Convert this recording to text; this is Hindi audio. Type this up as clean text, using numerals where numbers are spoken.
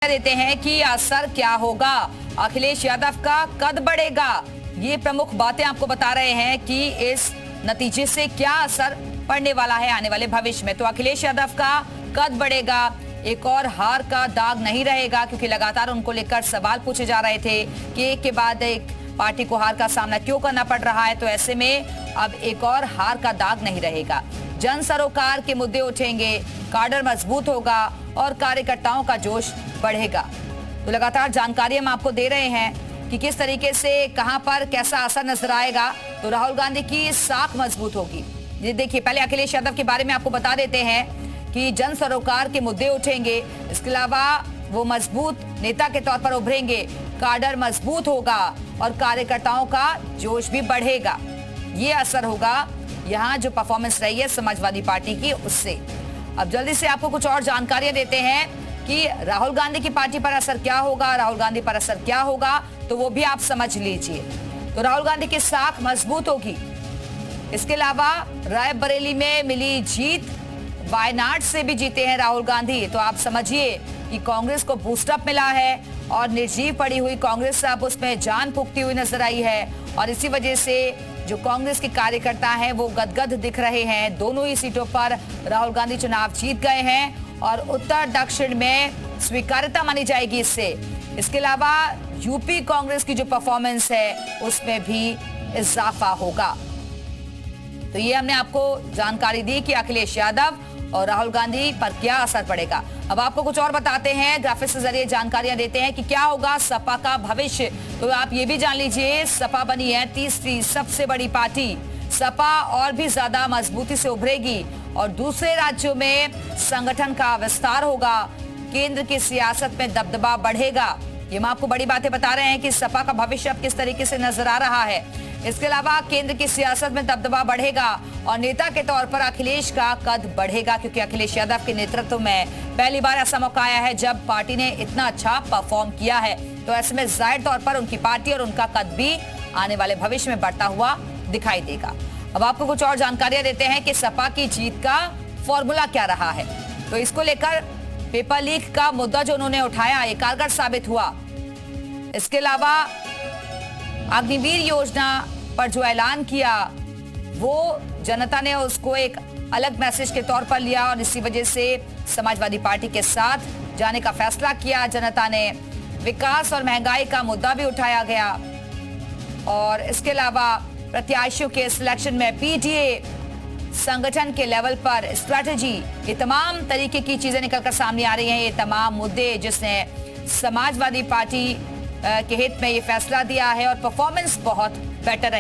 देते हैं कि असर क्या होगा, अखिलेश यादव का कद बढ़ेगा। ये प्रमुख बातें आपको बता रहे हैं कि इस नतीजे से क्या असर पड़ने वाला है आने वाले भविष्य में। तो अखिलेश यादव का कद बढ़ेगा, एक और हार का दाग नहीं रहेगा, क्योंकि लगातार उनको लेकर सवाल पूछे जा रहे थे कि एक के बाद एक पार्टी को हार का सामना क्यों करना पड़ रहा है। तो ऐसे में अब एक और हार का दाग नहीं रहेगा, जन सरोकार के मुद्दे उठेंगे, काडर मजबूत होगा और कार्यकर्ताओं का जोश बढ़ेगा। तो लगातार जानकारी हम आपको दे रहे हैं कि किस तरीके से कहां पर कैसा असर नजर आएगा। तो राहुल गांधी की साख मजबूत होगी। ये देखिए, पहले अखिलेश यादव के बारे में आपको बता देते हैं कि जन सरोकार के मुद्दे उठेंगे, इसके अलावा वो मजबूत नेता के तौर पर उभरेंगे, काडर मजबूत होगा और कार्यकर्ताओं का जोश भी बढ़ेगा। ये असर होगा यहाँ जो परफॉर्मेंस रही है समाजवादी पार्टी की, उससे। अब जल्दी से आपको कुछ और जानकारियां देते हैं कि राहुल गांधी की पार्टी पर असर क्या होगा, राहुल गांधी पर असर क्या होगा, तो वो भी आप समझ लीजिए। तो राहुल गांधी की साख मजबूत होगी। इसके अलावा रायबरेली में मिली जीत, वायनाड से भी जीते हैं राहुल गांधी। तो आप समझिए कि कांग्रेस को बूस्टअप मिला है और निर्जीव पड़ी हुई कांग्रेस अब उसमें जान फूंकती हुई नजर आई है। और इसी वजह से जो कांग्रेस के कार्यकर्ता हैं वो गदगद दिख रहे हैं। दोनों ही सीटों पर राहुल गांधी चुनाव जीत गए हैं और उत्तर दक्षिण में स्वीकार्यता मानी जाएगी इससे। इसके अलावा यूपी कांग्रेस की जो परफॉर्मेंस है उसमें भी इजाफा होगा। तो ये हमने आपको जानकारी दी कि अखिलेश यादव और राहुल गांधी पर क्या असर पड़ेगा। अब आपको कुछ और बताते हैं, ग्राफिक्स के जरिए जानकारियां देते हैं कि क्या होगा सपा का भविष्य। तो आप ये भी जान लीजिए, सपा बनी है तीसरी सबसे बड़ी पार्टी। सपा और भी ज्यादा मजबूती से उभरेगी और दूसरे राज्यों में संगठन का विस्तार होगा, केंद्र की सियासत में दबदबा बढ़ेगा। ये हम आपको बड़ी बातें बता रहे हैं कि सपा का भविष्य अब किस तरीके से नजर आ रहा है। इसके अलावा केंद्र की सियासत में दबदबा बढ़ेगा और नेता के तौर पर अखिलेश का कद बढ़ेगा, क्योंकि अखिलेश यादव के नेतृत्व में पहली बार ऐसा मौका आया है जब पार्टी ने इतना अच्छा परफॉर्म किया है। तो ऐसे में जाहिर तौर पर उनकी पार्टी और उनका कद भी आने वाले भविष्य में बढ़ता हुआ दिखाई देगा। अब आपको कुछ और जानकारियां देते हैं कि सपा की जीत का फॉर्मूला क्या रहा है। तो इसको लेकर पेपर लीक का मुद्दा जो उन्होंने उठाया ये कारगर साबित हुआ। इसके अलावा अग्निवीर योजना पर जो ऐलान किया वो जनता ने उसको एक अलग मैसेज के तौर पर लिया और इसी वजह से समाजवादी पार्टी के साथ जाने का फैसला किया जनता ने। विकास और महंगाई का मुद्दा भी उठाया गया और इसके अलावा प्रत्याशियों के सिलेक्शन में पीटीए संगठन के लेवल पर स्ट्रैटेजी, ये तमाम तरीके की चीजें निकलकर सामने आ रही हैं। ये तमाम मुद्दे जिसने समाजवादी पार्टी के हित में ये फैसला दिया है और परफॉर्मेंस बहुत बेटर रही।